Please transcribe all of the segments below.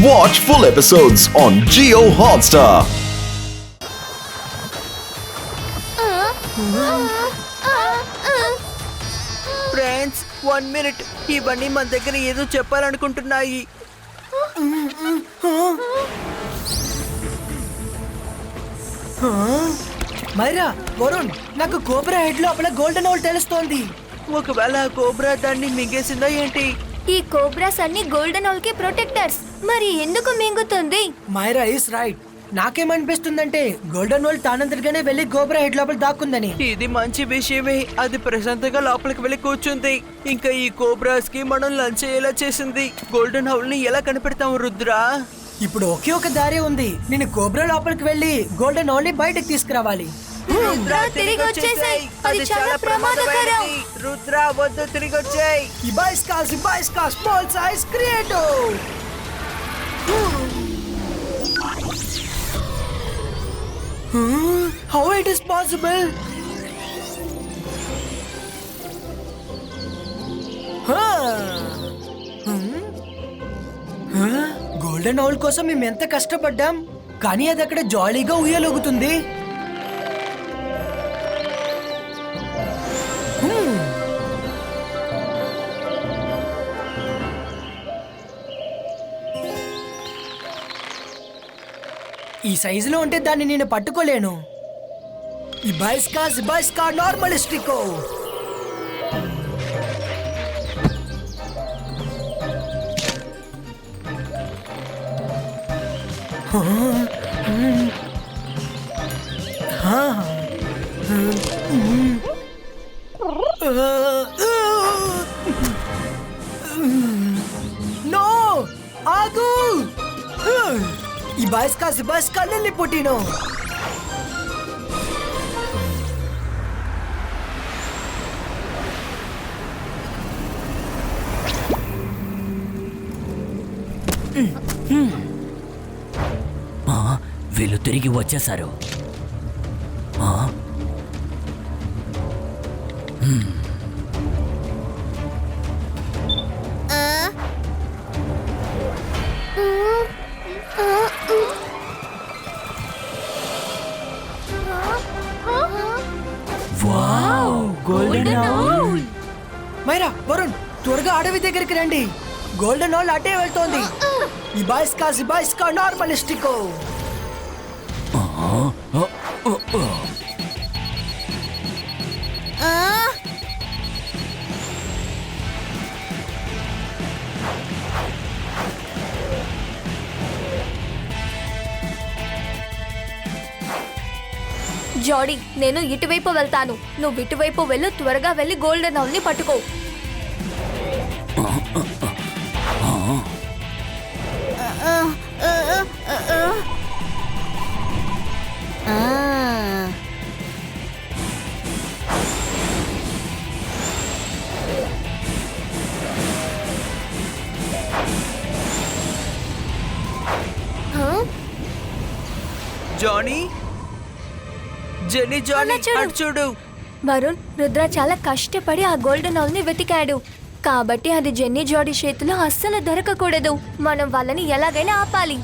Watch full episodes on Jio Hotstar. Friends 1 minute, ఇవన్నీ మన దగ్గర ఏదో చెప్పాలనుకుంటున్నాయి. మైరా, వరుణ్, నాకు కోబ్రా హెడ్ లోపల గోల్డెన్ ఓల్ తెలుస్తోంది. ఒకవేళ కోబ్రా దాన్ని మింగేసిందా ఏంటి? ఈ కోబ్రాస్ అన్ని గోల్డెన్ ఓల్ కి ప్రొటెక్టర్స్. మరి ఎందుకు మింగుతుంది? Myra is right. నాకేమనిపిస్తుందంటే గోల్డెన్ ఓల్ తానంతటిగానే వెళ్ళి కోబ్రా హెడ్ లోపల దాక్కుందని. ఇది మంచి విషయమే. అది ప్రశాంతంగా లోపలికి వెళ్ళి కూర్చుంది. ఇంకా ఈ కోబ్రాస్ కి మనం లంచ్ అయ్యేలా చేసింది. గోల్డెన్ హౌల్ ని ఎలా కనిపెడతాం రుద్రా? ఇప్పుడు ఒకే ఒక దారి ఉంది. నేను కోబ్రా లోపలికి వెళ్ళి గోల్డెన్ ఓల్ ని బయటకు తీసుకురావాలి. రుద్రా, తిరిగి వచ్చేసాయి. అది చాలా ప్రమాదకరం. రుద్రా వద్దు, తిరిగి వచ్చేయ్. ఇబాయిస్కా స్మాల్ సైజ్ క్రియేటో. How it is possible? Golden owl కోసం మేము ఎంత కష్టపడ్డాం, కానీ అది అక్కడ జాలీగా ఉయ్యలొగుతుంది. ఈ సైజులో ఉంటే దాన్ని నేను పట్టుకోలేను. ఇబాయిస్కా నార్మలిస్టికో. నో, ఆగు. ఇబాయిస్కా లిల్లీ పుట్టినో. వీళ్ళు తిరిగి వచ్చేశారు. మైరా, వరుణ్, త్వరగా అడవి దగ్గరికి రండి. గోల్డెన్ ఓల్ అటే వెళ్తోంది. ఇబాయిస్కా నార్మలిస్టికో. జాడీ, నేను ఇటువైపు వెళ్తాను. నువ్వు ఇటువైపు వెళ్ళు. త్వరగా వెళ్ళి గోల్డెన్ ఔల్ ని పట్టుకో. జానీ, అటు చూడు. వరుణ్, రుద్ర చాలా కష్టపడి ఆ గోల్డెన్ ఔల్ ని వెతికాడు. కాబట్టి అది జెన్నీ జాడీ చేతిలో అస్సలు దొరకకూడదు. మనం వాళ్ళని ఎలాగైనా ఆపాలి.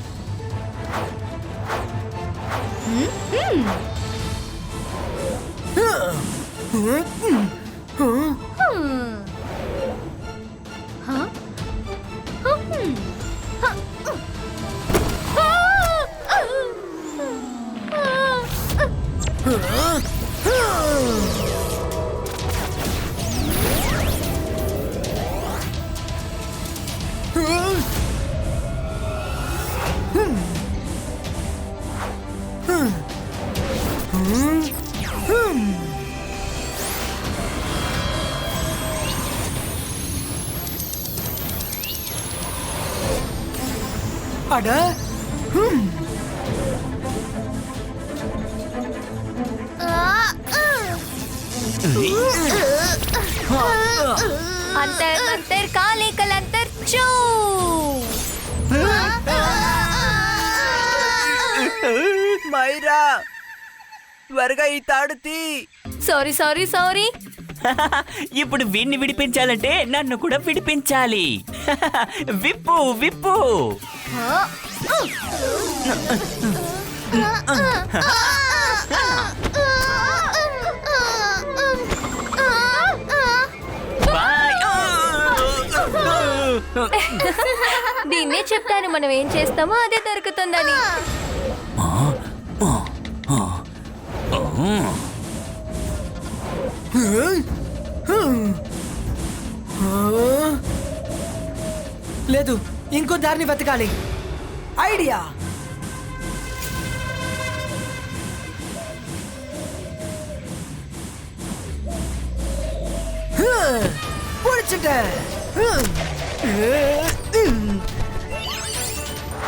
అడా, अंतर मंतर काले कलंतर चू. మైరా, త్వరగా ఈ తాడు తీ. Sorry sorry sorry. ఇప్పుడు వీడిని విడిపించాలంటే నన్ను కూడా విడిపించాలి. విప్పు విప్పు. దీన్నే చెప్తాను, మనం ఏం చేస్తామో అదే దొరుకుతుందని. లేదు, ఇంకో దారిని వెతకాలి. Idea!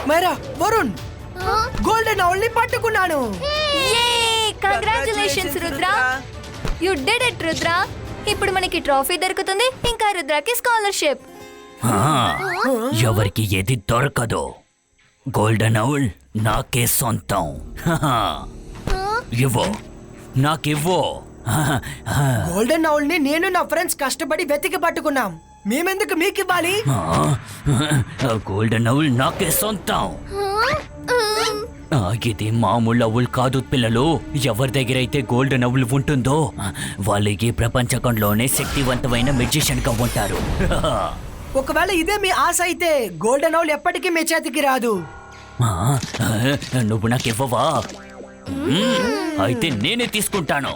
Myra, Varun, golden owl ని పట్టుకున్నాను. Congratulations Rudra, you did it Rudra. ఇప్పుడు మనకి ట్రోఫీ దొరుకుతుంది, ఇంకా రుద్రకి స్కాలర్షిప్. ఎవరికి ఏది దొరకదు. గోల్డెన్ ఔల్ నాకే సొంతం. ఇవ్వు, నాకివ్వు. గోల్డెన్ ఔల్ ని నేను నా ఫ్రెండ్స్ కష్టపడి వెతికి పట్టుకున్నాం. మేమెందుకు మీకు ఇవ్వాలి? గోల్డెన్ ఔల్ నాకే సొంతం. ఇది మామూలు ఔల్ కాదు పిల్లలు. ఎవరి దగ్గర అయితే గోల్డెన్ ఔల్ ఉంటుందో వాళ్ళు ఈ ప్రపంచకంలోనే శక్తివంతమైన మెజిషియన్ గా ఉంటారు. ఒకవేళ ఇదే మీ ఆశ అయితే గోల్డెన్ ఔల్ ఎప్పటికీ మీ చేతికి రాదు. నువ్వు నాకు ఇవ్వవా? అయితే నేనే తీసుకుంటాను.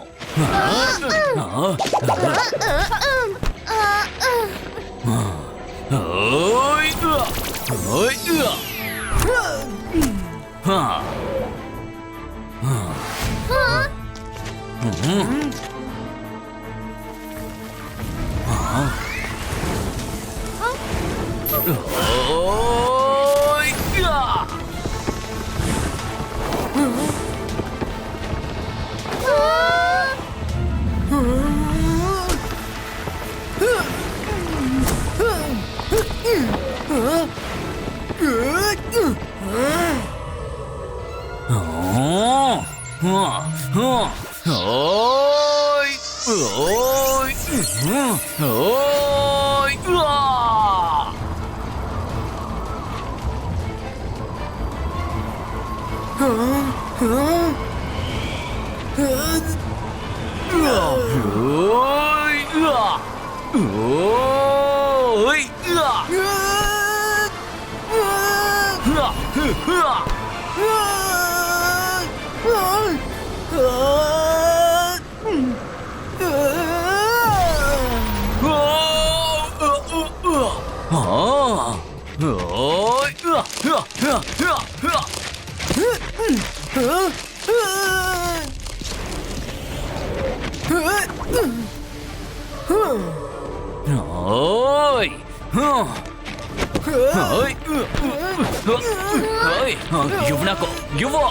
నాకు ఇవ్వు.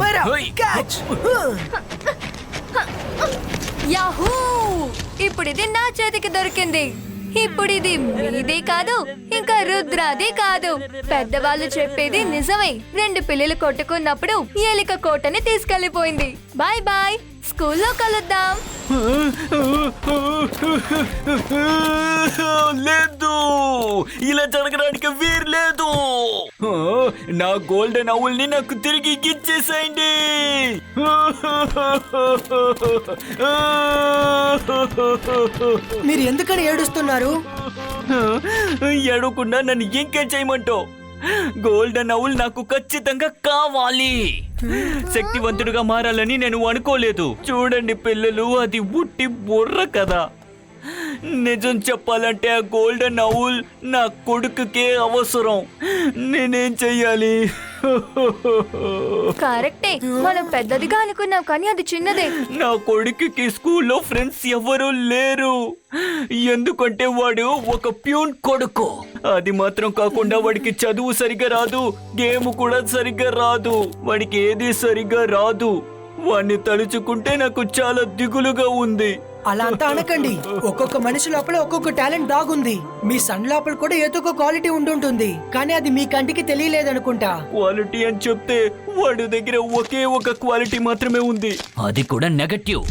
మైరా, క్యాచ్! యాహూ! ఇప్పుడు ఇది నా చేతికి దొరికింది. ఇప్పుడు ఇది మీది కాదు, ఇంకా రుద్రాది కాదు. పెద్దవాళ్ళు చెప్పేది నిజమే. రెండు పిల్లలు కొట్టుకున్నప్పుడు ఏలిక కోటని తీసుకెళ్లిపోయింది. బాయ్ బాయ్, స్కూల్లో కలుద్దాం. లేదు, ఇలా జరగడానికి వీరు లేదు. నా గోల్డెన్ ఔల్ ని నాకు తిరిగి ఇచ్చేసేయండి. మీరు ఎందుకని ఏడుస్తున్నారు? ఏడవకుండా నన్ను ఇంకేం చేయమంటావు? గోల్డెన్ ఔల్ నాకు ఖచ్చితంగా కావాలి. శక్తివంతుడిగా మారాలని నేను అనుకోలేదు. చూడండి పిల్లలు, అది ఉట్టి బుర్ర కదా. నిజం చెప్పాలంటే ఆ గోల్డెన్ ఔల్ నా కొడుకుకే అవసరం. నేనేం చెయ్యాలి? కరెక్టే, మనం పెద్దదిగా అనుకున్నాం కానీ అది చిన్నదే. నా కొడుకుకి స్కూల్లో ఫ్రెండ్స్ ఎవరూ లేరు. ఎందుకంటే వాడు ఒక ప్యూన్ కొడుకు. అది మాత్రం కాకుండా వాడికి చదువు సరిగ్గా రాదు, గేమ్ కూడా సరిగ్గా రాదు. వాడికి ఏది సరిగ్గా రాదు. వాడిని తలుచుకుంటే నాకు చాలా దిగులుగా ఉంది. అలా అంతా అనకండి. ఒక్కొక్క మనిషి లోపల ఒక్కొక్క టాలెంట్ దాగుంది. మీ సన్ లోపల కూడా ఏదో ఒక క్వాలిటీ ఉండుంటుంది, కానీ అది మీ కంటికి తెలియలేదనుకుంటా. క్వాలిటీ అని చెప్తే వాడి దగ్గర ఒకే ఒక క్వాలిటీ మాత్రమే ఉంది. అది కూడా నెగటివ్.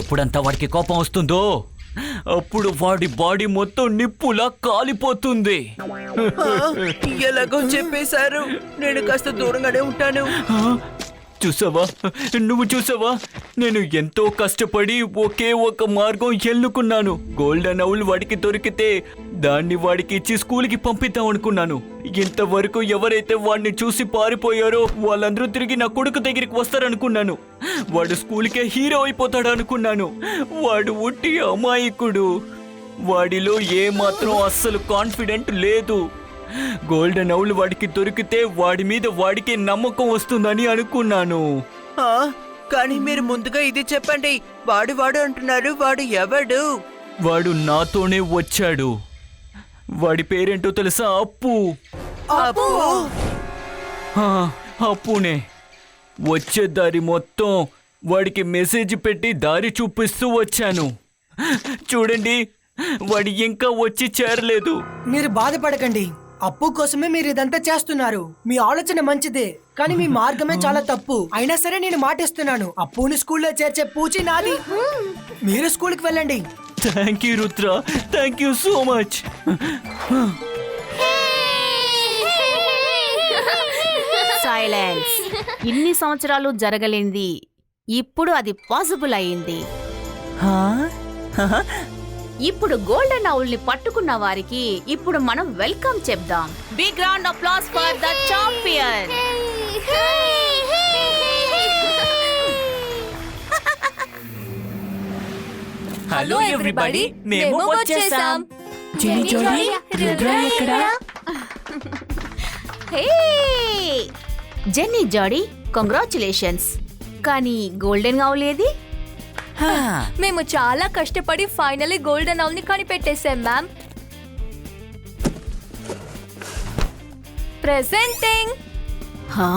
ఎప్పుడంతా వాడికి కోపం వస్తుందో అప్పుడు వాడి బాడీ మొత్తం నిప్పులా కాలిపోతుంది. ఆ, ఎలాగో చెప్పేశారు. నేను కాస్త దూరంగానే ఉంటాను. ఆ, చూసావా, నువ్వు చూసావా, నేను ఎంతో కష్టపడి ఒకే ఒక మార్గం ఎన్నుకున్నాను. గోల్డెన్ అవుల్ వాడికి దొరికితే దాన్ని వాడికి ఇచ్చి స్కూల్కి పంపిద్దాం అనుకున్నాను. ఇంతవరకు ఎవరైతే వాడిని చూసి పారిపోయారో వాళ్ళందరూ తిరిగి నా కొడుకు దగ్గరికి వస్తారనుకున్నాను. వాడు స్కూల్కే హీరో అయిపోతాడు అనుకున్నాను. వాడు ఉట్టి అమాయకుడు. వాడిలో ఏమాత్రం అస్సలు కాన్ఫిడెంట్ లేదు. గోల్డెన్ అవుల్ వాడికి దొరికితే వాడి మీద వాడికి నమ్మకం వస్తుందని అనుకున్నాను. ఆ, కానీ మీరు ముందుగా ఇది చెప్పండి. వాడు అంటున్నారు. వాడు ఎవడు? వాడు నాతోనే వచ్చాడు. వాడి పేరేంటో తెలుసా? అప్పు. అప్పు? ఆ, అప్పునే. వచ్చే దారి మొత్తం వాడికి మెసేజ్ పెట్టి దారి చూపిస్తూ వచ్చాను. చూడండి, వాడు ఇంకా వచ్చి చేరలేదు. మీరు బాధపడకండి. అప్పు కోసమే మీరు ఇదంతా చేస్తున్నారు. మీ ఆలోచన మంచిదే, కానీ మీ మార్గమే చాలా తప్పు. అయినా సరే నేను మాటిస్తున్నాను, అప్పుని స్కూల్లో చేర్చే పూచి నాది. మీరు స్కూల్కి వెళ్ళండి. Thank you Rudra, thank you so much. Silence. ఇన్ని సంవత్సరాలు జరగలేంది ఇప్పుడు అది పాసిబుల్ అయింది. ఇప్పుడు గోల్డెన్ అవుల్ ని పట్టుకున్న వారికి ఇప్పుడు మనం వెల్కమ్ చెప్దాం. Big round applause for the champion. Hello everybody, మేము వచ్చేసాం. హే జెన్నీ జాడీ, కంగ్రాచులేషన్స్. కానీ గోల్డెన్ అవుల్ ఏది? మేము చాలా కష్టపడి ఫైనల్లీ గోల్డెన్ అవుల్ ని కనిపెట్టేశాం మ్యామ్. ప్రెజెంటింగ్. హా?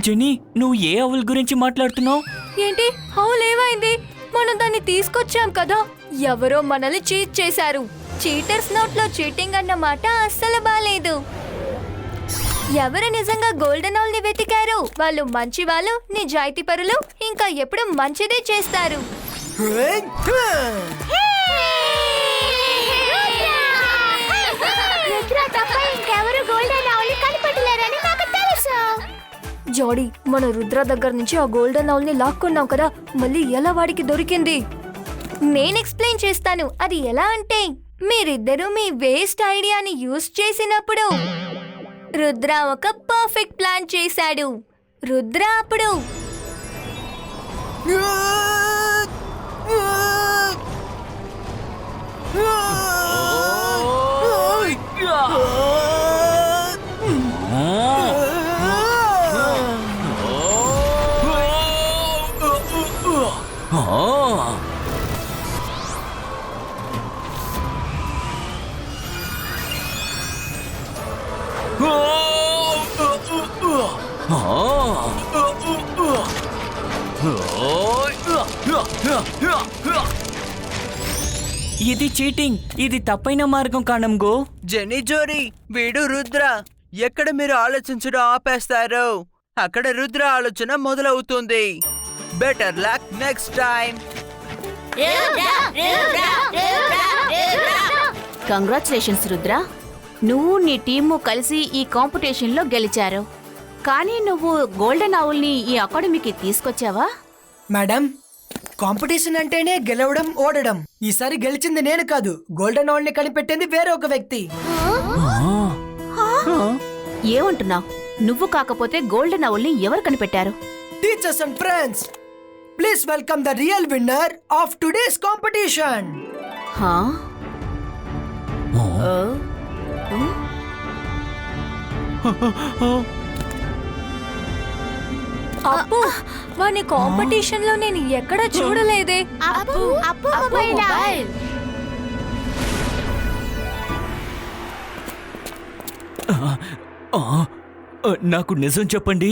జెనీ, నువ్వు ఏ అవుల్ గురించి మాట్లాడుతున్నావు? ఏంటి హౌల్ ఏమైంది? మనం దాన్ని తీసుకొచ్చాం కదా. ఎవరో మనల్ని చీట్ చేశారు. చీటర్స్ నోట్లో చీటింగ్ అన్న మాట అస్సలు బాలేదు. ఎవరు నిజంగా గోల్డెన్ అవుల్ ని వెతికారు? వాళ్ళు మంచి వాళ్ళు, నిజాయితీ పరులు, ఇంకా ఎప్పుడు మంచిదే చేస్తారు. జోడీ, మన రుద్ర దగ్గర నుంచి ఆ గోల్డెన్ అవుల్ ని లాక్కున్నాం కదా, మళ్ళీ ఎలా వాడికి దొరికింది? నేను ఎక్స్ప్లెయిన్ చేస్తాను. అది ఎలా అంటే, మీరిద్దరూ మీ వేస్ట్ ఐడియాని యూజ్ చేసినప్పుడు రుద్ర ఒక పర్ఫెక్ట్ ప్లాన్ చేశాడు. రుద్ర అప్పుడు ఇది చీటింగ్. ఇది తప్పైన మార్గం కానంగో. జెనీ జోరీ, వీడు రుద్ర. ఎక్కడ మీరు ఆలోచించడం ఆపేస్తారో అక్కడ రుద్ర ఆలోచన మొదలవుతుంది. Better luck next time. Congratulations Rudra, నువ్వు నీ టీము కలిసి ఈ కాంపిటీషన్ లో గెలిచారు. కానీ నువ్వు గోల్డెన్ అవుల్ ని ఈ అకాడమీకి తీసుకొచ్చావా? మేడం, కాంపిటీషన్ అంటేనే గెలవడం, ఓడడం. ఈసారి గెలిచింది నేను కాదు, గోల్డెన్ అవుల్ ని కనిపెట్టింది వేరే ఒక వ్యక్తి. ఏమంటున్నావు? నువ్వు కాకపోతే గోల్డెన్ అవుల్ ని ఎవరు కనిపెట్టారు? Teachers and friends, please welcome the real winner of today's competition. హా? అప్పు, వాని కాంపిటీషన్ లో నేను ఎక్కడ చూడలేదే. నాకు నిజం చెప్పండి,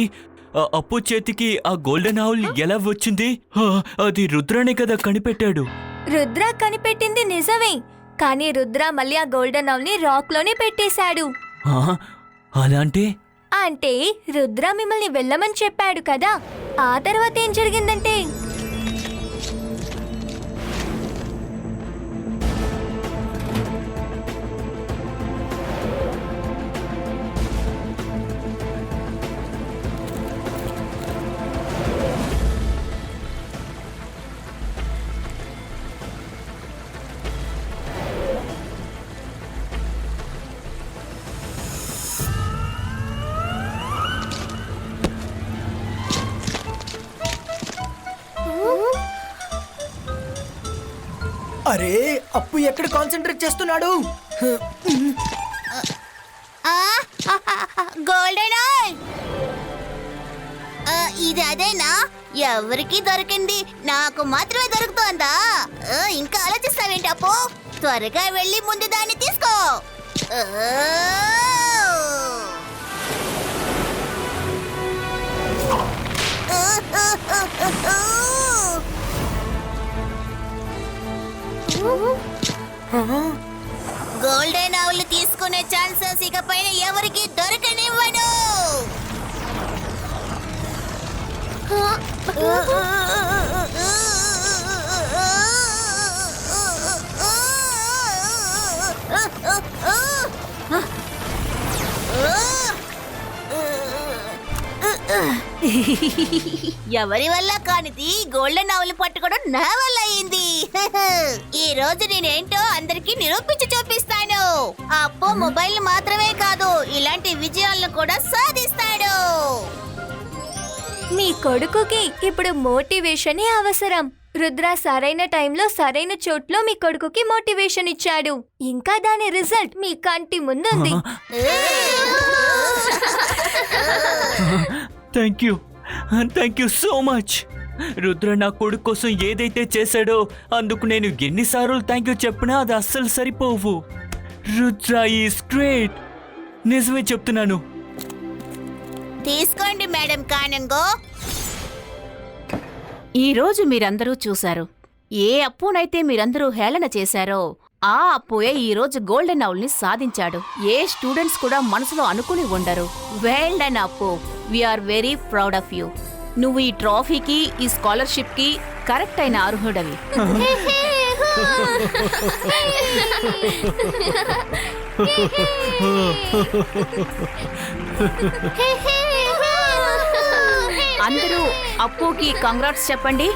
ఆ అప్పు చేతికి ఆ గోల్డెన్ అవుల్ ఎలా వచ్చింది? అది రుద్రనే కదా కనిపెట్టాడు. రుద్ర కనిపెట్టింది నిజమే, కానీ రుద్ర మళ్ళీ ఆ గోల్డెన్ నౌల్ ని రాక్ లోనే పెట్టేశాడు. అలా అంటే రుద్ర మిమ్మల్ని వెళ్ళమని చెప్పాడు కదా. ఆ తర్వాత ఏం జరిగిందంటే అరే అప్పు ఎక్కడ కాన్సంట్రేట్ చేస్తున్నాడు? గోల్డెన్ ఆయిల్ ఇది అదేనా? ఎవరికి దొరికింది, నాకు మాత్రమే దొరుకుతోందా? ఇంకా ఆలోచిస్తావేంటి అప్పు? త్వరగా వెళ్ళి ముందు దాన్ని తీసుకో. గోల్డెన్ ఆవులు తీసుకునే ఛాన్సెస్ ఇక పైన ఎవరికి దొరకనివ్వను. ఎవరి వల్ల కానిది గోల్డెన్ ఆవులు పట్టుకోవడం నా వల్ల అయింది. ఈ రోజు నేనేంటో అందరికి నిరూపించి చూపిస్తాను. అప్పు మొబైల్ మాత్రమే కాదు, ఇలాంటి విజయాలను కూడా సాధిస్తాడు. మీ కొడుకుకి ఇప్పుడు మోటివేషన్ అవసరం. రుద్ర సరైన టైంలో సరైన చోట్లో మీ కొడుకుకి మోటివేషన్ ఇచ్చాడు. ఇంకా దాని రిజల్ట్ మీ కంటి ముందుంది. Thank you so much. Rudra నా కొడుకు కోసం ఏదైతే చేశాడో అందుకు నేను ఎన్నిసార్లు థ్యాంక్ యూ చెప్పినా అది అస్సలు సరిపోవు. రుద్ర ఈస్ గ్రేట్, నిజమే చెప్తున్నాను. తీసుకోండి మేడం కానంగో. ఈ రోజు మీరందరూ చూశారు. ఏ అప్పునైతే మీరందరూ హేళన చేశారో ఆ అప్పుయే ఈ రోజు గోల్డెన్ నౌల్ ని సాధించాడు. ఏ స్టూడెంట్స్ కూడా మనసులో అనుకుని ఉండరు. Well done Appu, we are very proud of you. నువ్వు ఈ ట్రాఫీకి, ఈ స్కాలర్షిప్ కి కరెక్ట్ అయిన అర్హుడవి. అందరూ అప్పుకి కంగ్రాట్స్ చెప్పండి.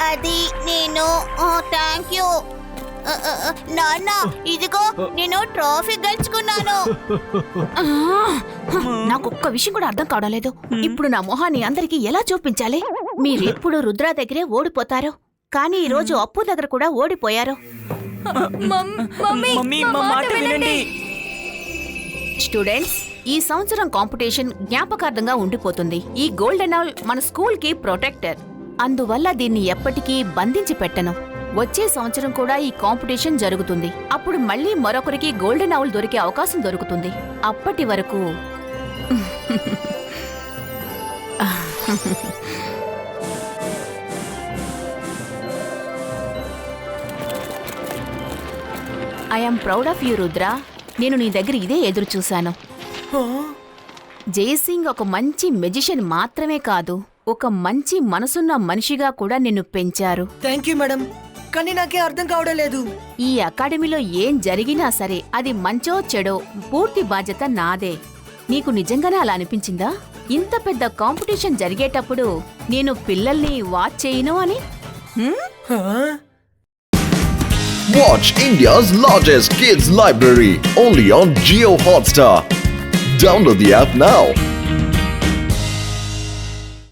అది నేను థ్యాంక్ యూ నాన్న. ఇదిగో నేను ట్రోఫీ గెలుచుకున్నాను. నాకు ఒక్క విషయం కూడా అర్థం కావడం లేదు. ఇప్పుడు నా మొహాన్ని అందరికీ ఎలా చూపించాలి? మీరెప్పుడు రుద్ర దగ్గరే ఓడిపోతారు, కానీ ఈ రోజు అప్పు దగ్గర కూడా ఓడిపోయారు. మమ్మీ మా మాట వినండి. స్టూడెంట్స్, ఈ సంవత్సరం కాంపిటీషన్ జ్ఞాపకార్థంగా ఉండిపోతుంది. ఈ గోల్డెన్ ఆవుల్ మన స్కూల్ కి ప్రొటెక్టర్, అందువల్ల దీన్ని ఎప్పటికీ బంధించి పెట్టను. వచ్చే సంవత్సరం కూడా ఈ కాంపిటీషన్ జరుగుతుంది. అప్పుడు మళ్ళీ మరొకరికి గోల్డెన్ ఆవుల్ దొరికే అవకాశం దొరుకుతుంది. అప్పటి వరకు I'm proud of you Rudra. నేను నీ దగ్గర ఇదే ఎదురు చూశాను. జయసింగ్ ఒక మంచి మెజిషియన్ మాత్రమే కాదు, ఒక మంచి మనసున్న మనిషిగా కూడా నిన్ను పెంచారు. థ్యాంక్ యూ మేడం, కానీ నాకే అర్థం కావడం లేదు. ఈ అకాడమీలో ఏం జరిగినా సరే అది మంచో చెడో పూర్తి బాధ్యత నాదే. నీకు నిజంగానే అలా అనిపించిందా? ఇంత పెద్ద కాంపిటీషన్ జరిగేటప్పుడు నేను పిల్లల్ని వాచ్ చేయను అని? Watch India's largest kids library only on Jio Hotstar. Download the app now.